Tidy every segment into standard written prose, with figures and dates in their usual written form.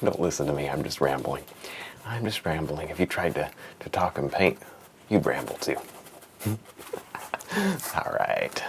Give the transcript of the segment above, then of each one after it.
Don't listen to me, I'm just rambling. I'm just rambling. If you tried to talk and paint, you'd ramble too. All right.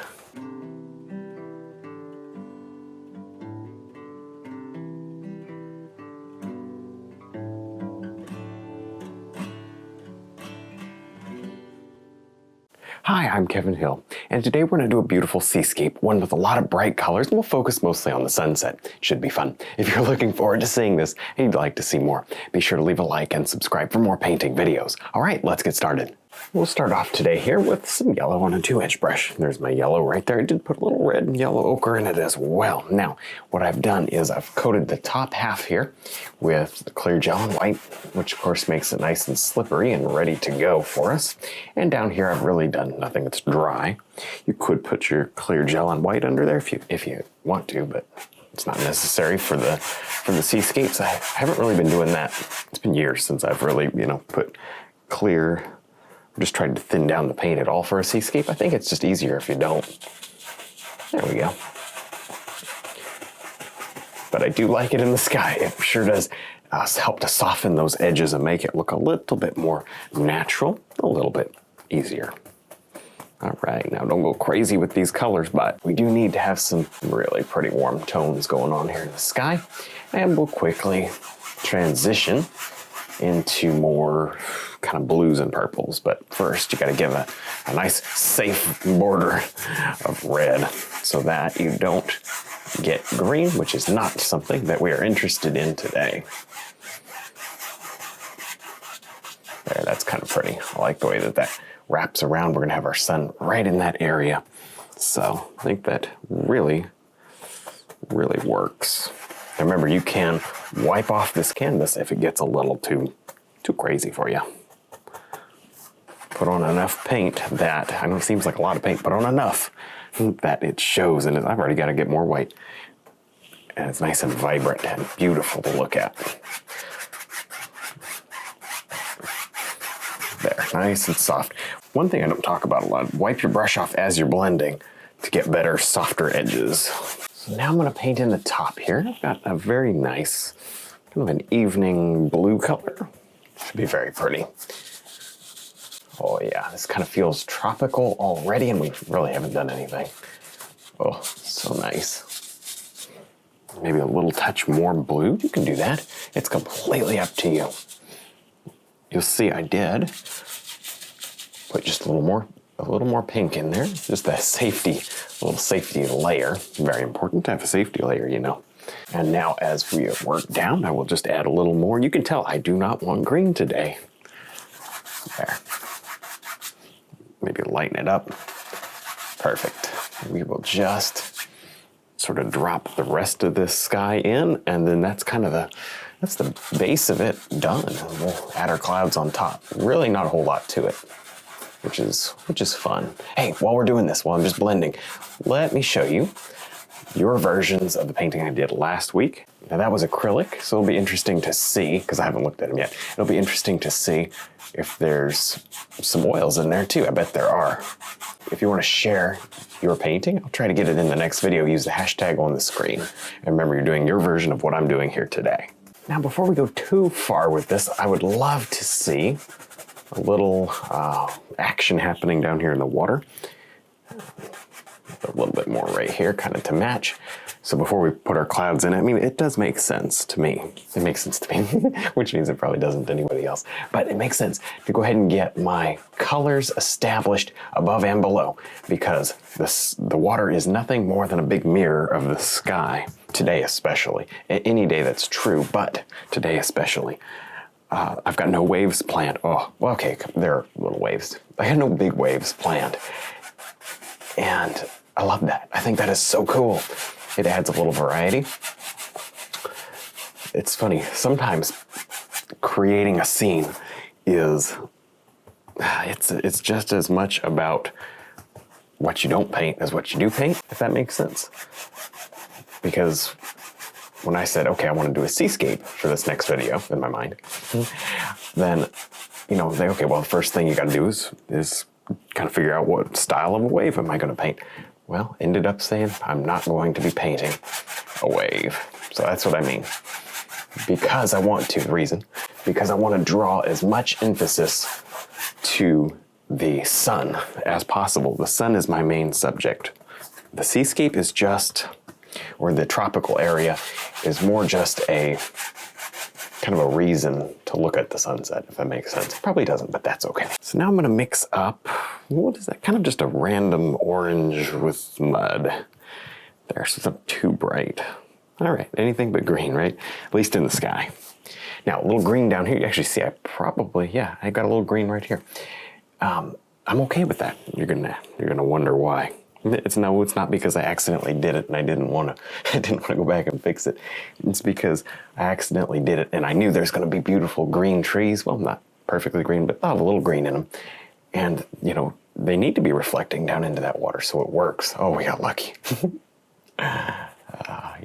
Hi, I'm Kevin Hill, and today we're going to do a beautiful seascape, one with a lot of bright colors, and we'll focus mostly on the sunset. Should be fun. If you're looking forward to seeing this and you'd like to see more, be sure to leave a like and subscribe for more painting videos. All right, let's get started. We'll start off today here with some yellow on a 2-inch brush. There's my yellow right there. I did put a little red and yellow ochre in it as well. Now, what I've done is I've coated the top half here with the clear gel and white, which of course makes it nice and slippery and ready to go for us. And down here I've really done nothing that's dry. You could put your clear gel and white under there if you want to, but it's not necessary for the seascapes. I haven't really been doing that. It's been years since I've really, put clear. I'm just trying to thin down the paint at all for a seascape. I think it's just easier if you don't. There we go. But I do like it in the sky. It sure does help to soften those edges and make it look a little bit more natural, a little bit easier. All right, now don't go crazy with these colors, but we do need to have some really pretty warm tones going on here in the sky. And we'll quickly transition into more kind of blues and purples. But first, you got to give a nice safe border of red so that you don't get green, which is not something that we are interested in today. There, that's kind of pretty. I like the way that wraps around. We're going to have our sun right in that area. So I think that really, really works. And remember, you can wipe off this canvas if it gets a little too crazy for you. Put on enough paint that, I know it seems like a lot of paint, but on enough that it shows. And I've already got to get more white. And it's nice and vibrant and beautiful to look at. There, nice and soft. One thing I don't talk about a lot, wipe your brush off as you're blending to get better, softer edges. So now I'm going to paint in the top here. I've got a very nice, kind of an evening blue color. Should be very pretty. Oh yeah, this kind of feels tropical already, and we really haven't done anything. Oh, so nice. Maybe a little touch more blue. You can do that. It's completely up to you. You'll see I did put just a little more pink in there. Just a little safety layer. Very important to have a safety layer, And now as we work down, I will just add a little more. You can tell I do not want green today. There. Maybe lighten it up. Perfect. We will just sort of drop the rest of this sky in, and then that's kind of that's the base of it done. And we'll add our clouds on top. Really not a whole lot to it, which is fun. Hey, while we're doing this, while I'm just blending, let me show you your versions of the painting I did last week. Now that was acrylic, so it'll be interesting to see, because I haven't looked at them yet. It'll be interesting to see if there's some oils in there too. I bet there are. If you want to share your painting, I'll try to get it in the next video. Use the hashtag on the screen. And remember, you're doing your version of what I'm doing here today. Now, before we go too far with this, I would love to see a little action happening down here in the water. A little bit more right here, kind of to match. So before we put our clouds in, I mean, it does make sense to me. It makes sense to me, which means it probably doesn't to anybody else. But it makes sense to go ahead and get my colors established above and below, because the water is nothing more than a big mirror of the sky, today especially. Any day that's true, but today especially. I've got no waves planned. Oh, well, okay, there are little waves. I had no big waves planned. And I love that. I think that is so cool. It adds a little variety. It's funny, sometimes creating a scene is, it's just as much about what you don't paint as what you do paint, if that makes sense. Because when I said, okay, I want to do a seascape for this next video in my mind, then, okay, well, the first thing you got to do is kind of figure out what style of a wave am I going to paint. Well, ended up saying I'm not going to be painting a wave. So that's what I mean. because I want to. The reason, because I want to draw as much emphasis to the sun as possible. The sun is my main subject. The seascape is just, or the tropical area is more just a kind of a reason to look at the sunset, if that makes sense. It probably doesn't, but that's okay. So now I'm gonna mix up, what is that? Kind of just a random orange with mud. There, so it's not too bright. All right, anything but green, right? At least in the sky. Now, a little green down here. You actually see, I got a little green right here. I'm okay with that. You're gonna wonder why. It's not because I accidentally did it and I didn't want to go back and fix it. It's because I accidentally did it and I knew there's going to be beautiful green trees. Well, not perfectly green, but they'll have a little green in them. And, you know, they need to be reflecting down into that water so it works. Oh, we got lucky.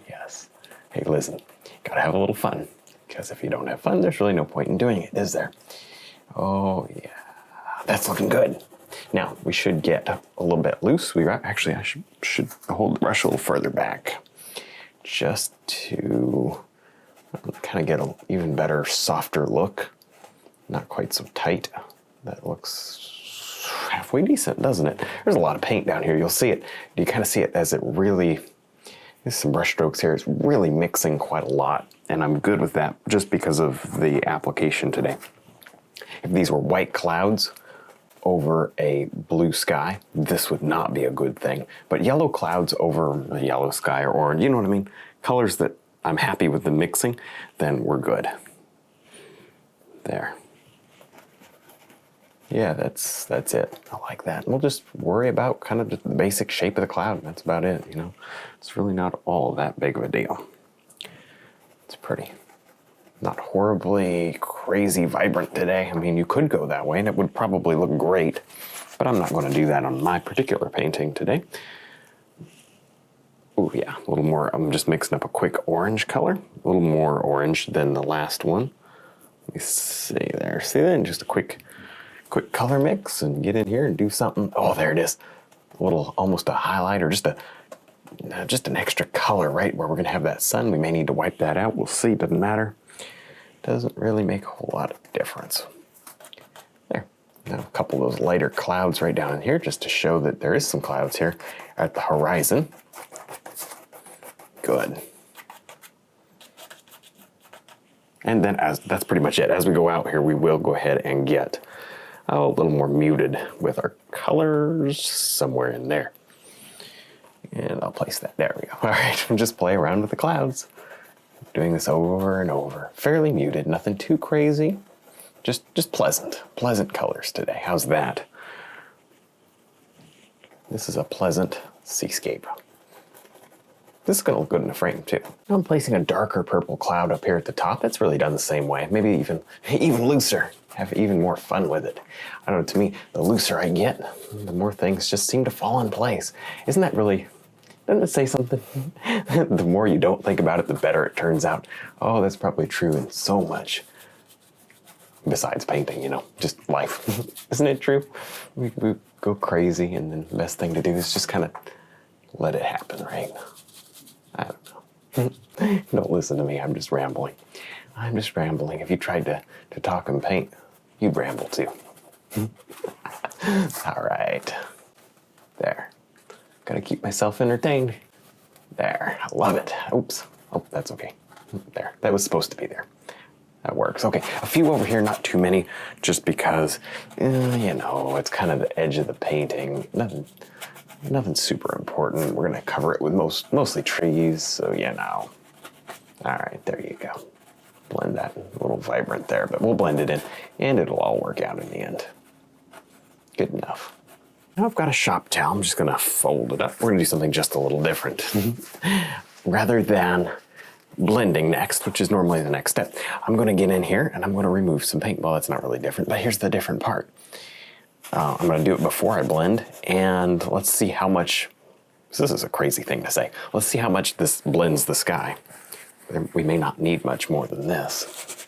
Yes. Hey, listen, gotta have a little fun, because if you don't have fun, there's really no point in doing it, is there? Oh, yeah. That's looking good. Now, we should get a little bit loose. I should hold the brush a little further back just to kind of get an even better, softer look. Not quite so tight. That looks halfway decent, doesn't it? There's a lot of paint down here. You'll see it. You kind of see it as it really, there's some brush strokes here. It's really mixing quite a lot, and I'm good with that just because of the application today. If these were white clouds over a blue sky, this would not be a good thing. But yellow clouds over a yellow sky or orange, you know what I mean? Colors that I'm happy with the mixing, then we're good. There. Yeah, that's it. I like that. We'll just worry about kind of just the basic shape of the cloud. That's about it, you know? It's really not all that big of a deal. It's pretty. Not horribly crazy vibrant today. I mean, you could go that way and it would probably look great, but I'm not going to do that on my particular painting today. Oh yeah, a little more. I'm just mixing up a quick orange color, a little more orange than the last one. Let me see there. See that? Just a quick color mix and get in here and do something. Oh, there it is. A little, almost a highlight or just an extra color right where we're going to have that sun. We may need to wipe that out. We'll see. Doesn't matter. Doesn't really make a whole lot of difference. There. Now a couple of those lighter clouds right down in here just to show that there is some clouds here at the horizon. Good. And then that's pretty much it. As we go out here, we will go ahead and get a little more muted with our colors somewhere in there. And I'll place that. There we go. All right, just play around with the clouds. Doing this over and over. Fairly muted, nothing too crazy. Just pleasant colors today. How's that? This is a pleasant seascape. This is gonna look good in the frame too. Now I'm placing a darker purple cloud up here at the top. That's really done the same way. Maybe even looser. Have even more fun with it. I don't know, to me, the looser I get, the more things just seem to fall in place. Isn't that really, doesn't it say something? The more you don't think about it, the better it turns out. Oh, that's probably true in so much. Besides painting, you know, just life. Isn't it true? We go crazy and then the best thing to do is just kind of let it happen, right? I don't know. Don't listen to me, I'm just rambling. I'm just rambling. If you tried to talk and paint, you'd ramble too. All right. There. Gotta keep myself entertained. There. I love it. Oops. Oh, that's okay. There. That was supposed to be there. That works. Okay. A few over here, not too many, just because, you know, it's kind of the edge of the painting. Nothing super important. We're gonna cover it with mostly trees, so you know. All right, there you go. Blend that a little vibrant there, but we'll blend it in and it'll all work out in the end. Good enough. Now I've got a shop towel. I'm just gonna fold it up. We're gonna do something just a little different. Rather than blending next, which is normally the next step, I'm gonna get in here and I'm gonna remove some paint. Well, that's not really different, but here's the different part. I'm gonna do it before I blend, and let's see how much, so this is a crazy thing to say, let's see how much this blends the sky. We may not need much more than this.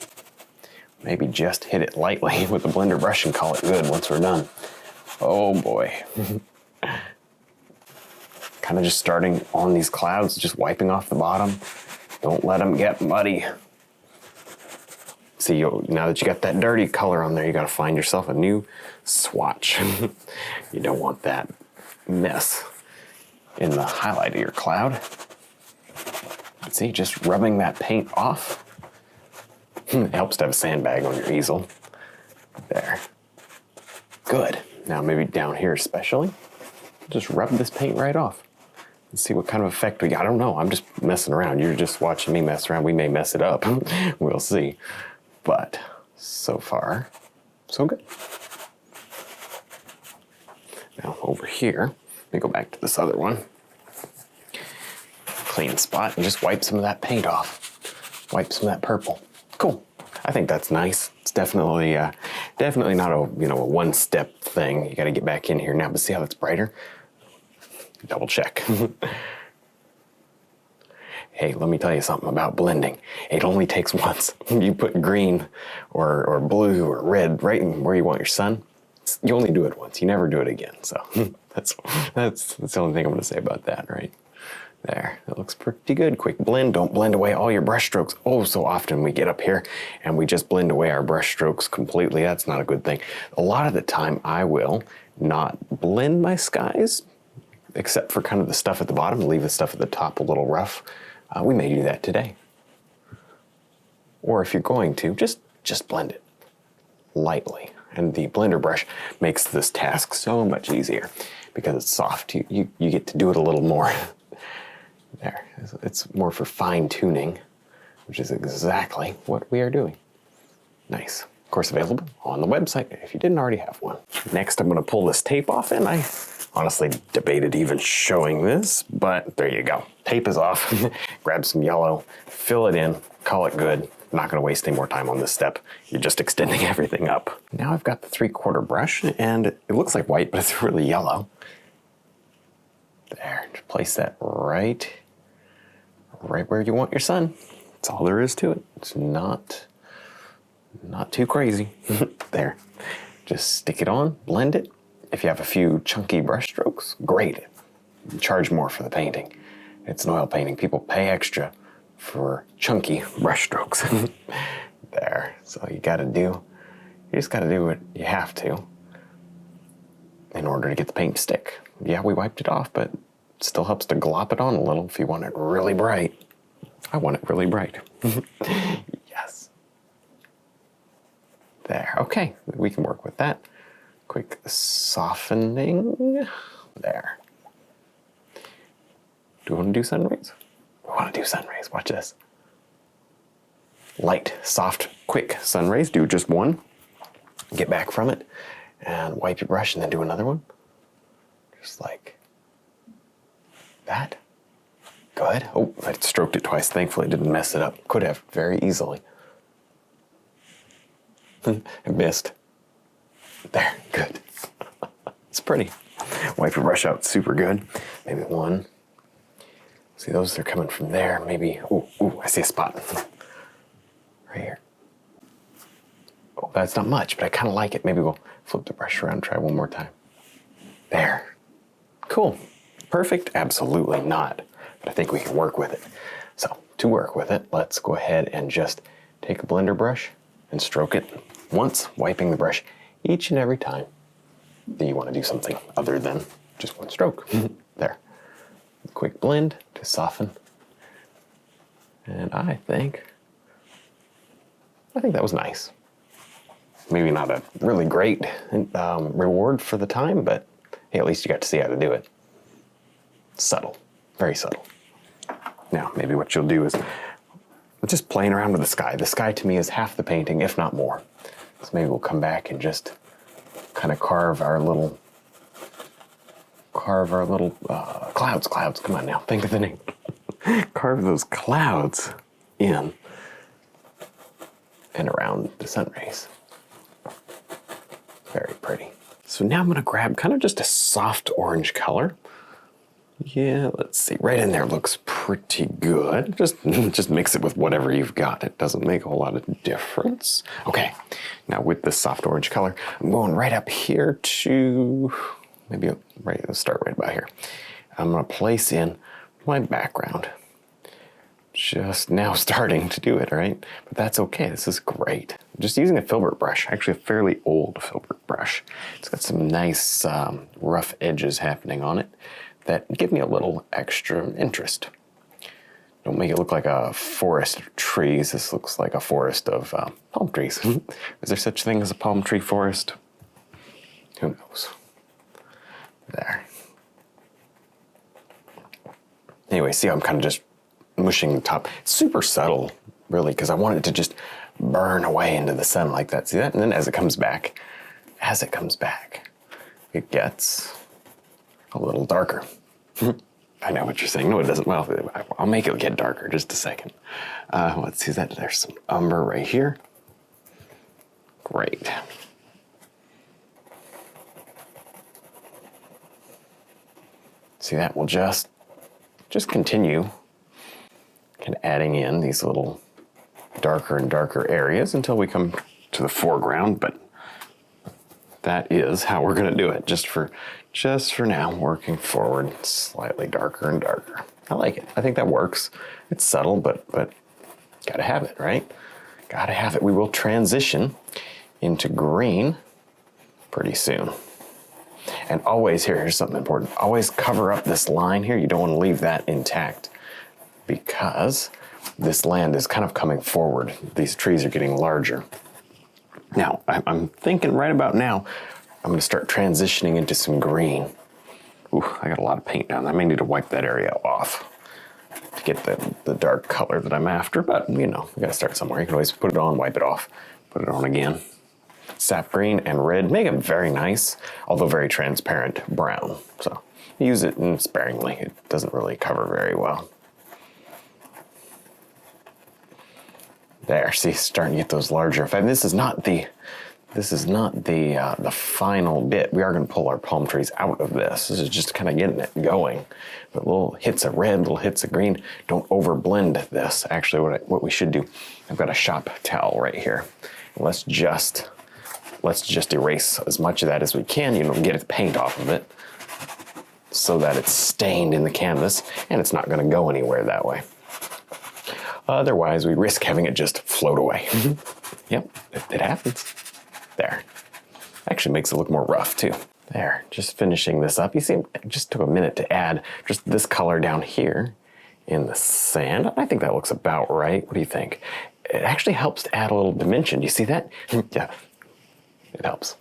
Maybe just hit it lightly with the blender brush and call it good once we're done. Oh boy. Kind of just starting on these clouds, just wiping off the bottom. Don't let them get muddy. See, now that you got that dirty color on there, you got to find yourself a new swatch. You don't want that mess in the highlight of your cloud. See, just rubbing that paint off. It helps to have a sandbag on your easel. There. Good. Now maybe down here especially, just rub this paint right off and see what kind of effect we got. I don't know. I'm just messing around. You're just watching me mess around. We may mess it up. We'll see. But so far, so good. Now over here, let me go back to this other one. Clean spot and just wipe some of that paint off. Wipe some of that purple. Cool. I think that's nice. It's definitely not a a one-step thing. You got to get back in here now. But see how it's brighter? Double check. Hey, let me tell you something about blending. It only takes once. You put green or blue or red right in where you want your sun. You only do it once. You never do it again. So that's the only thing I'm going to say about that, right? There, that looks pretty good. Quick blend. Don't blend away all your brush strokes. Oh, so often we get up here and we just blend away our brush strokes completely. That's not a good thing. A lot of the time I will not blend my skies, except for kind of the stuff at the bottom, leave the stuff at the top a little rough. We may do that today. Or if you're going to, just blend it lightly. And the blender brush makes this task so much easier because it's soft. You get to do it a little more. There, it's more for fine tuning, which is exactly what we are doing. Nice. Of course, available on the website if you didn't already have one. Next, I'm going to pull this tape off, and I honestly debated even showing this, but there you go. Tape is off. Grab some yellow, fill it in, call it good. I'm not going to waste any more time on this step. You're just extending everything up. Now I've got the 3/4 brush, and it looks like white, but it's really yellow. There, just place that right where you want your sun. That's all there is to it. It's not too crazy. There, just stick it on, blend it. If you have a few chunky brush strokes, great. Charge more for the painting. It's an oil painting. People pay extra for chunky brush strokes. There, so you just gotta do what you have to in order to get the paint to stick. Yeah, we wiped it off, but it still helps to glop it on a little if you want it really bright. I want it really bright. Yes. There, okay, we can work with that. Quick softening. There. Do we want to do sun rays? We want to do sun rays. Watch this. Light, soft, quick sun rays. Do just one. Get back from it and wipe your brush and then do another one. Just like that. Good. Oh, I stroked it twice. Thankfully, it didn't mess it up. Could have very easily. I missed. There, good. It's pretty. Wipe your brush out super good. Maybe one. See, those are coming from there. Maybe, ooh, I see a spot. Right here. Oh, that's not much, but I kind of like it. Maybe we'll flip the brush around and try one more time. There. Cool. Perfect? Absolutely not. But I think we can work with it. So, to work with it, let's go ahead and just take a blender brush and stroke it once, wiping the brush each and every time that you want to do something other than just one stroke. There. Quick blend to soften. And I think that was nice. Maybe not a really great reward for the time, but hey, at least you got to see how to do it. Subtle, very subtle. Now, maybe what you'll do is just playing around with the sky. The sky to me is half the painting, if not more. So maybe we'll come back and just kind of carve our little clouds. Come on now, think of the name. Carve those clouds in and around the sun rays. Very pretty. So now I'm gonna grab kind of just a soft orange color. Yeah, let's see, right in there looks pretty good. Just mix it with whatever you've got. It doesn't make a whole lot of difference. Okay, now with this soft orange color, I'm going right up here to, let's start right about here. I'm gonna place in my background. just now starting to do it, right? But that's okay, this is great. Just using a filbert brush, actually a fairly old filbert brush. It's got some nice rough edges happening on it that give me a little extra interest. Don't make it look like a forest of trees. This looks like a forest of palm trees. Is there such thing as a palm tree forest? Who knows? There. Anyway, see how I'm kind of just mushing the top. It's super subtle, really, because I want it to just burn away into the sun like that. See that? And then as it comes back, it gets a little darker. I know what you're saying. No, it doesn't. Well, I'll make it get darker just a second. Let's see that. There's some umber right here. Great. See that? We'll just continue and adding in these little darker and darker areas until we come to the foreground, but that is how we're gonna do it, just for now, working forward, slightly darker and darker. I like it. I think that works. It's subtle, but gotta have it, right? Gotta have it. We will transition into green pretty soon. And always, here's something important. Always cover up this line here. You don't want to leave that intact because this land is kind of coming forward. These trees are getting larger. Now, I'm thinking right about now, I'm gonna start transitioning into some green. Ooh, I got a lot of paint down there. I may need to wipe that area off to get the dark color that I'm after, but you know, we gotta start somewhere. You can always put it on, wipe it off, put it on again. Sap green and red make it very nice, although very transparent brown. So use it sparingly. It doesn't really cover very well. There, see, starting to get those larger effects. This is not the final bit. We are going to pull our palm trees out of this. This is just kind of getting it going. But little hits of red, little hits of green. Don't overblend this. Actually, what we should do, I've got a shop towel right here. Let's just erase as much of that as we can. You know, get the paint off of it so that it's stained in the canvas, and it's not going to go anywhere that way. Otherwise, we risk having it just float away. Yep, it happens. There. Actually makes it look more rough too. There, just finishing this up. You see, it just took a minute to add just this color down here in the sand. I think that looks about right. What do you think? It actually helps to add a little dimension. You see that? Yeah, it helps.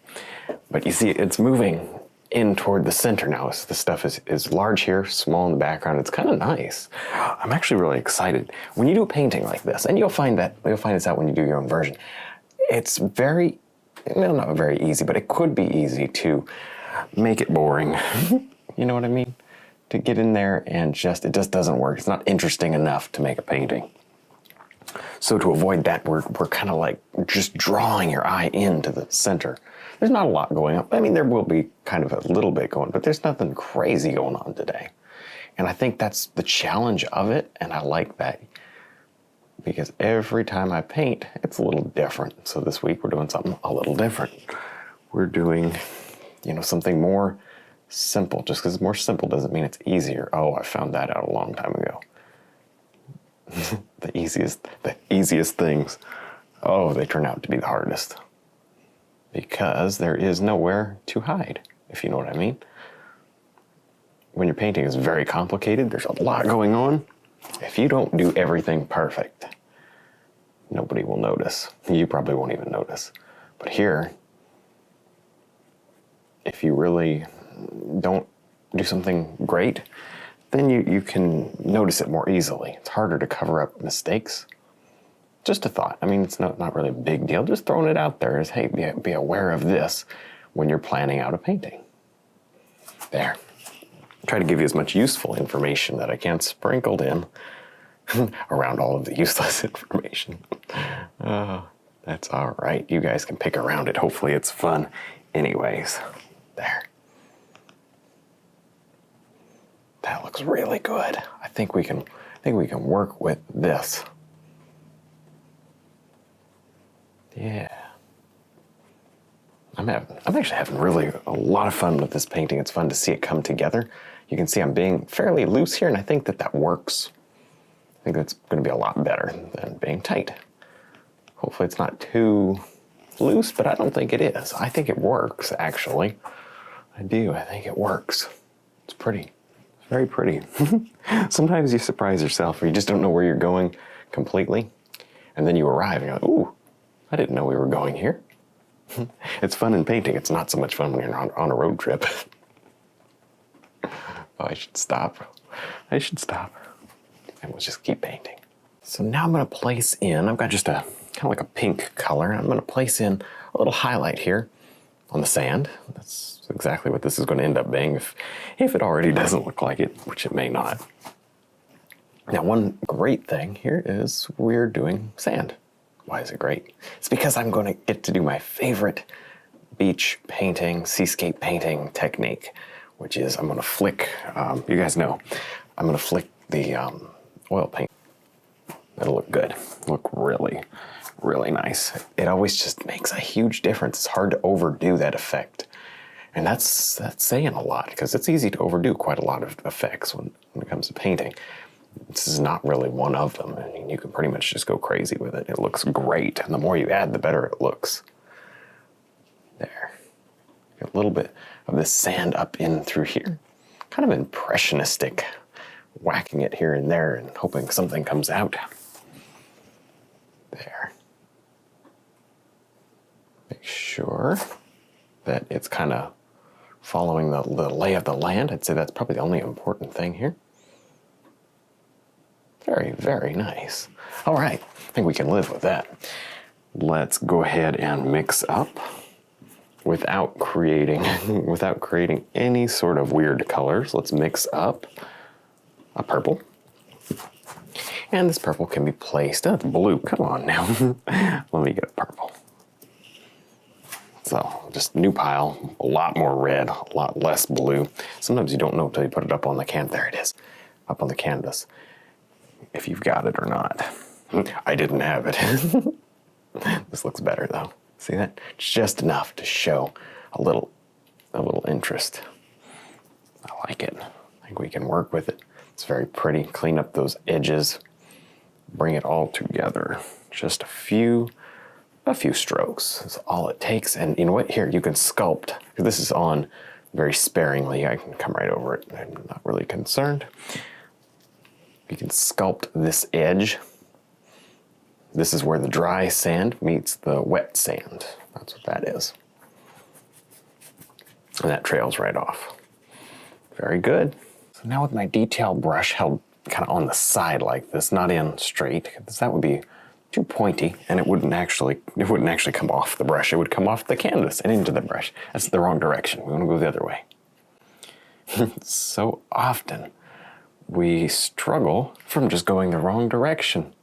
But you see, it's moving in toward the center now. So the stuff is large here, small in the background. It's kind of nice. I'm actually really excited. When you do a painting like this, and you'll find this out when you do your own version, it's very, well, not very easy, but it could be easy to make it boring. You know what I mean? To get in there and it just doesn't work. It's not interesting enough to make a painting. So to avoid that, we're kind of like just drawing your eye into the center. There's not a lot going on. I mean, there will be kind of a little bit going, but there's nothing crazy going on today. And I think that's the challenge of it, and I like that. Because every time I paint, it's a little different. So this week we're doing something a little different. We're doing, something more simple. Just because it's more simple doesn't mean it's easier. Oh, I found that out a long time ago. The easiest things, they turn out to be the hardest. Because there is nowhere to hide, if you know what I mean. When your painting is very complicated, there's a lot going on. If you don't do everything perfect, nobody will notice. You probably won't even notice. But here, if you really don't do something great, then you can notice it more easily. It's harder to cover up mistakes. Just a thought. I mean, it's not really a big deal. Just throwing it out there is, hey, be aware of this when you're planning out a painting. There. Try to give you as much useful information that I can sprinkled in around all of the useless information. That's all right. You guys can pick around it. Hopefully it's fun. Anyways, there. That looks really good. I think we can work with this. Yeah. I'm actually having really a lot of fun with this painting. It's fun to see it come together. You can see I'm being fairly loose here, and I think that works. I think that's going to be a lot better than being tight. Hopefully it's not too loose, but I don't think it is. I think it works, actually. I do. I think it works. It's pretty. It's very pretty. Sometimes you surprise yourself or you just don't know where you're going completely. And then you arrive and you're like, ooh, I didn't know we were going here. It's fun in painting. It's not so much fun when you're on a road trip. Oh, I should stop. I should stop. And we'll just keep painting. So now I'm going to place in, I've got just a kind of like a pink color. I'm going to place in a little highlight here on the sand. That's exactly what this is going to end up being if it already doesn't look like it, which it may not. Now, one great thing here is we're doing sand. Why is it great? It's because I'm going to get to do my favorite beach painting, seascape painting technique, which is I'm going to flick, you guys know, I'm going to flick the oil paint. It'll look good. Look really, really nice. It always just makes a huge difference. It's hard to overdo that effect. And that's saying a lot because it's easy to overdo quite a lot of effects when it comes to painting. This is not really one of them. I mean, you can pretty much just go crazy with it. It looks great. And the more you add, the better it looks. There. Get a little bit of this sand up in through here. Kind of impressionistic. Whacking it here and there and hoping something comes out. There. Make sure that it's kind of following the lay of the land. I'd say that's probably the only important thing here. Very, very nice. All right, I think we can live with that. Let's go ahead and mix up without creating any sort of weird colors. Let's mix up a purple. And this purple can be placed, that's blue, come on now. Let me get a purple. So just new pile, a lot more red, a lot less blue. Sometimes you don't know until you put it up on the canvas. There it is, up on the canvas. If you've got it or not. I didn't have it. This looks better though. See that? Just enough to show a little interest. I like it. I think we can work with it. It's very pretty. Clean up those edges. Bring it all together. Just a few strokes is all it takes. And you know what? Here, you can sculpt. This is on very sparingly. I can come right over it. I'm not really concerned. You can sculpt this edge. This is where the dry sand meets the wet sand. That's what that is. And that trails right off. Very good. So now with my detail brush held kind of on the side like this, not in straight, because that would be too pointy and it wouldn't actually come off the brush. It would come off the canvas and into the brush. That's the wrong direction. We want to go the other way. So often we struggle from just going the wrong direction.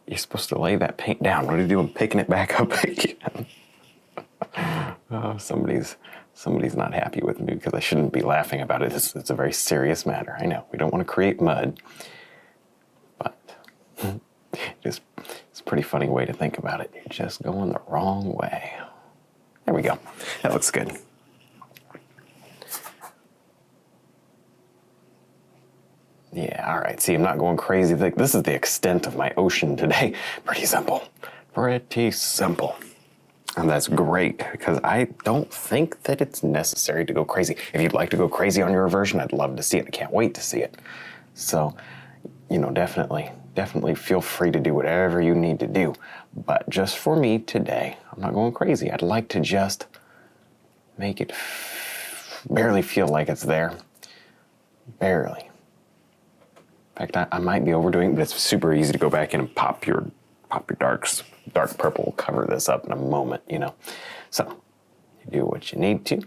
You're supposed to lay that paint down. What are you doing? Picking it back up again. Oh, somebody's not happy with me because I shouldn't be laughing about it. It's a very serious matter. I know we don't want to create mud, but it's a pretty funny way to think about it. You're just going the wrong way. There we go. That looks good. Yeah, all right. See, I'm not going crazy. This is the extent of my ocean today. Pretty simple. Pretty simple. And that's great because I don't think that it's necessary to go crazy. If you'd like to go crazy on your version, I'd love to see it. I can't wait to see it. So, you know, definitely feel free to do whatever you need to do. But just for me today, I'm not going crazy. I'd like to just make it barely feel like it's there. Barely. In fact, I might be overdoing it, but it's super easy to go back in and pop your darks. Dark purple will cover this up in a moment, you know. So, you do what you need to.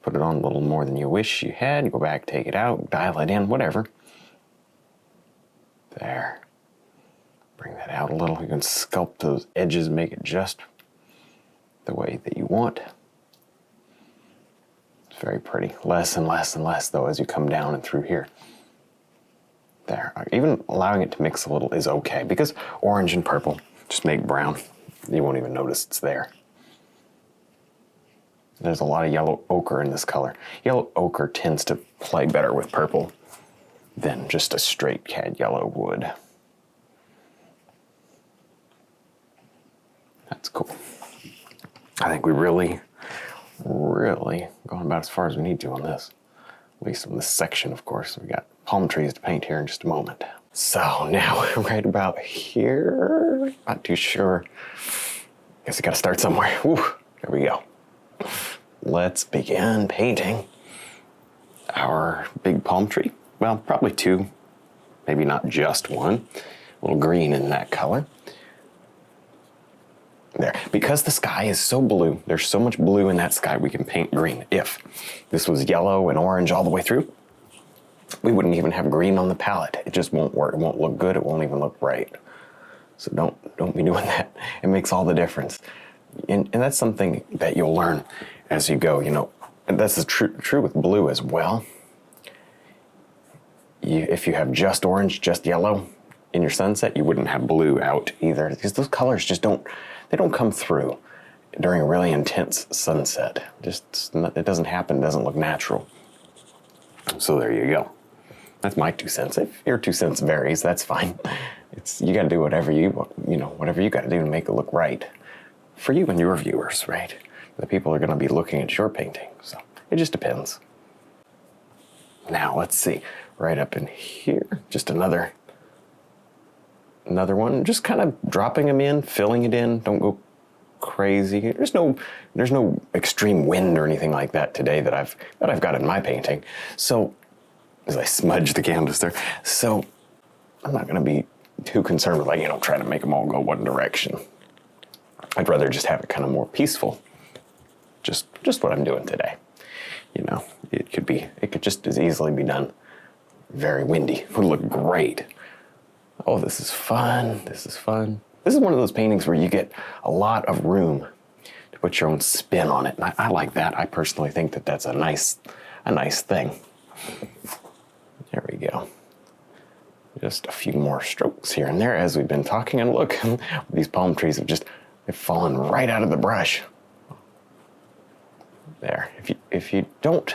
Put it on a little more than you wish you had. You go back, take it out, dial it in, whatever. There. Bring that out a little. You can sculpt those edges, make it just the way that you want. It's very pretty. Less and less and less, though, as you come down and through here. There. Even allowing it to mix a little is okay, because orange and purple just make brown. You won't even notice it's there. There's a lot of yellow ochre in this color. Yellow ochre tends to play better with purple than just a straight cad yellow would. That's cool. I think we really going about as far as we need to on this. At least in this section, of course. We got palm trees to paint here in just a moment. So now right about here, not too sure. Guess I gotta start somewhere. Woo, there we go. Let's begin painting our big palm tree. Well, probably two, maybe not just one. A little green in that color. There. Because the sky is so blue, there's so much blue in that sky, we can paint green. If this was yellow and orange all the way through, we wouldn't even have green on the palette. It just won't work. It won't look good. It won't even look right. So don't be doing that. It makes all the difference. And that's something that you'll learn as you go, you know. And that's true with blue as well. If you have just orange, just yellow in your sunset, you wouldn't have blue out either, because those colors just don't come through during a really intense sunset. It doesn't happen. It doesn't look natural. So there you go. That's my 2 cents. If your 2 cents varies, that's fine. You got to do whatever you got to do to make it look right for you and your viewers, right? The people are going to be looking at your painting. So it just depends. Now let's see, right up in here, just another one, just kind of dropping them in, filling it in. Don't go crazy. There's no extreme wind or anything like that today that I've got in my painting. So as I smudge the canvas there, so I'm not going to be too concerned with trying to make them all go one direction. I'd rather just have it kind of more peaceful. Just what I'm doing today. It could just as easily be done very windy. It would look great. Oh, this is fun. This is fun. This is one of those paintings where you get a lot of room to put your own spin on it. And I like that. I personally think that that's a nice thing. There we go. Just a few more strokes here and there as we've been talking. And look, these palm trees they've fallen right out of the brush. There. If you don't,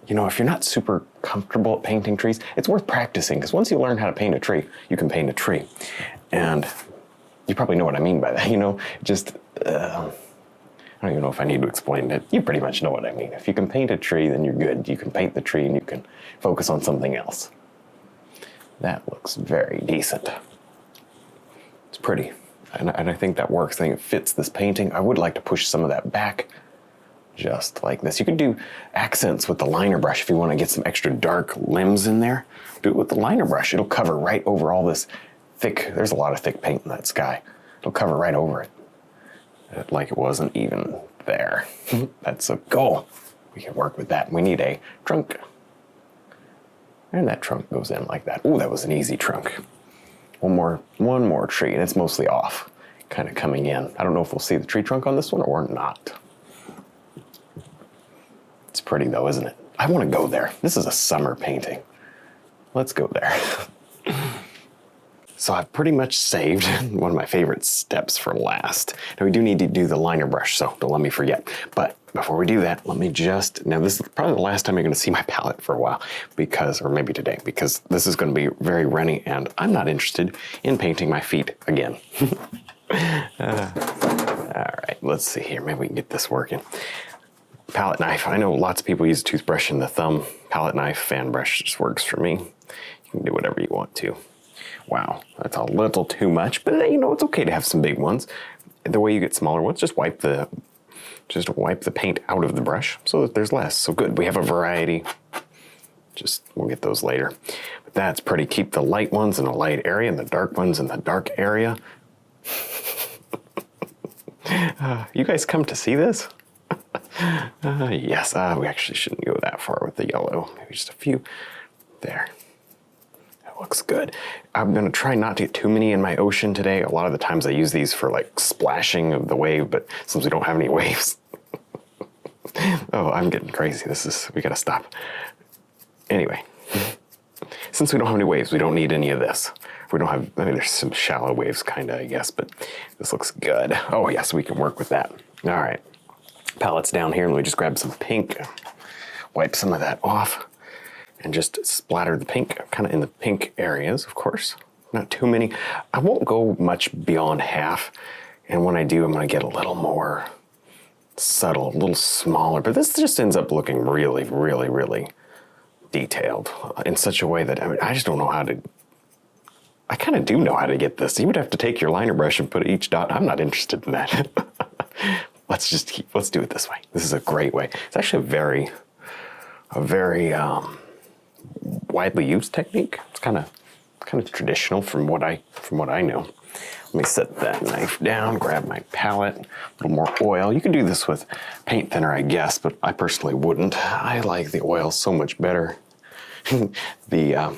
if you're not super comfortable at painting trees, it's worth practicing, because once you learn how to paint a tree, you can paint a tree. And you probably know what I mean by that, I don't even know if I need to explain it. You pretty much know what I mean. If you can paint a tree, then you're good. You can paint the tree and you can focus on something else. That looks very decent. It's pretty. And I think that works. I think it fits this painting. I would like to push some of that back, just like this. You could do accents with the liner brush if you want to get some extra dark limbs in there. Do it with the liner brush. It'll cover right over all this there's a lot of thick paint in that sky. It'll cover right over it. Like it wasn't even there. That's a goal. We can work with that. We need a trunk. And that trunk goes in like that. Ooh, that was an easy trunk. One more tree, and it's mostly off, kind of coming in. I don't know if we'll see the tree trunk on this one or not. It's pretty though, isn't it? I want to go there. This is a summer painting. Let's go there. So I've pretty much saved one of my favorite steps for last. Now we do need to do the liner brush, so don't let me forget. But before we do that, now this is probably the last time you're going to see my palette for a while, or maybe today, because this is going to be very runny and I'm not interested in painting my feet again. All right, let's see here. Maybe we can get this working. Palette knife. I know lots of people use a toothbrush and the thumb. Palette knife, fan brush just works for me. You can do whatever you want to. Wow, that's a little too much, but it's okay to have some big ones. The way you get smaller ones, just wipe the paint out of the brush so that there's less. So good, we have a variety. We'll get those later. But that's pretty. Keep the light ones in a light area and the dark ones in the dark area. You guys come to see this? Yes, we actually shouldn't go that far with the yellow. Maybe just a few. There. Looks good. I'm going to try not to get too many in my ocean today. A lot of the times I use these for splashing of the wave, but since we don't have any waves. Oh, I'm getting crazy. We got to stop. Anyway, since we don't have any waves, we don't need any of this. There's some shallow waves kind of, I guess, but this looks good. Oh, yes, we can work with that. All right. Palette's down here, and we just grab some pink, wipe some of that off. And just splatter the pink, kind of in the pink areas, of course. Not too many. I won't go much beyond half. And when I do, I'm gonna get a little more subtle, a little smaller, but this just ends up looking really, really, really detailed in such a way that, I mean, I just don't know how to, I kind of do know how to get this. You would have to take your liner brush and put each dot. I'm not interested in that. Let's do it this way. This is a great way. It's actually a very widely used technique. It's kind of traditional from what I know. Let me set that knife down, grab my palette, a little more oil. You can do this with paint thinner, I guess, but I personally wouldn't. I like the oil so much better. The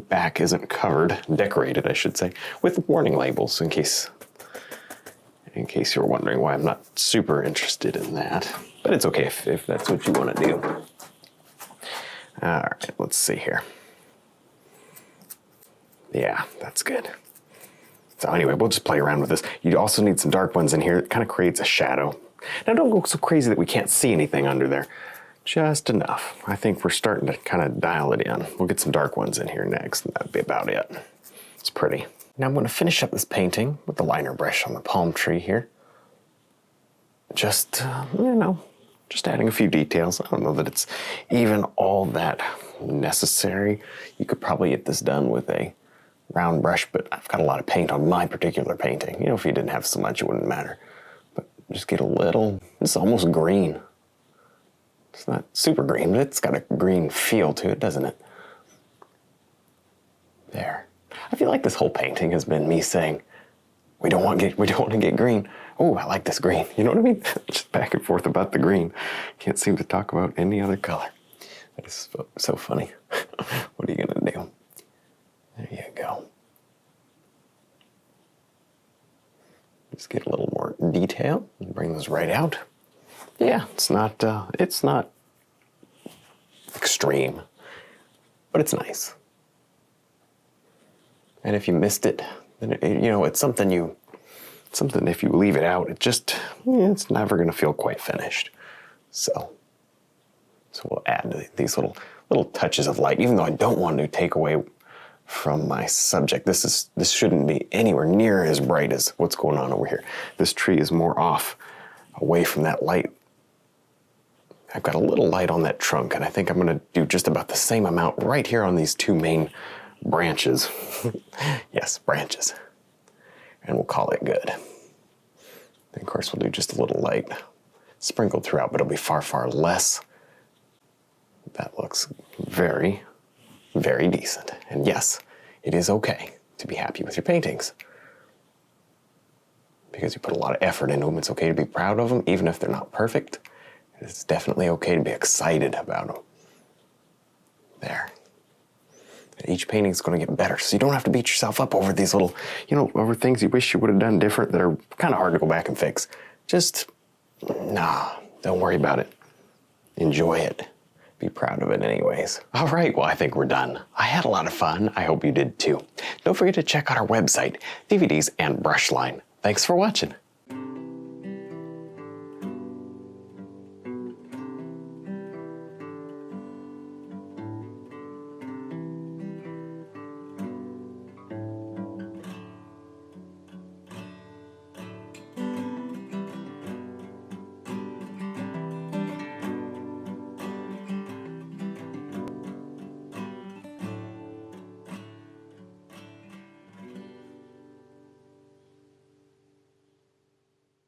back isn't covered, decorated, I should say, with warning labels in case you're wondering why I'm not super interested in that. But it's okay if that's what you want to do. All right, let's see here. Yeah, that's good. So anyway, we'll just play around with this. You also need some dark ones in here. It kind of creates a shadow. Now don't go so crazy that we can't see anything under there. Just enough. I think we're starting to kind of dial it in. We'll get some dark ones in here next, and that'll be about it. It's pretty. Now I'm going to finish up this painting with the liner brush on the palm tree here. Just, just adding a few details. I don't know that it's even all that necessary. You could probably get this done with a round brush, but I've got a lot of paint on my particular painting. If you didn't have so much, it wouldn't matter. But just get a little, it's almost green. It's not super green, but it's got a green feel to it, doesn't it? There. I feel like this whole painting has been me saying, we don't want to get green. Oh, I like this green. You know what I mean? Just back and forth about the green. Can't seem to talk about any other color. That is so funny. What are you gonna do? There you go. Just get a little more detail and bring those right out. Yeah, it's not extreme, but it's nice. And if you missed it, then it's something if you leave it out, it's never gonna feel quite finished. So we'll add these little touches of light, even though I don't want to take away from my subject. This shouldn't be anywhere near as bright as what's going on over here. This tree is more off, away from that light. I've got a little light on that trunk, and I think I'm gonna do just about the same amount right here on these two main branches. Yes, branches. And we'll call it good. And of course, we'll do just a little light sprinkled throughout, but it'll be far, far less. That looks very, very decent. And yes, it is okay to be happy with your paintings. Because you put a lot of effort into them, it's okay to be proud of them, even if they're not perfect. It's definitely okay to be excited about them. There. And each painting's gonna get better, so you don't have to beat yourself up over these little, over things you wish you would have done different that are kind of hard to go back and fix. Just, don't worry about it. Enjoy it. Be proud of it anyways. All right, well, I think we're done. I had a lot of fun. I hope you did too. Don't forget to check out our website, DVDs and Brushline. Thanks for watching.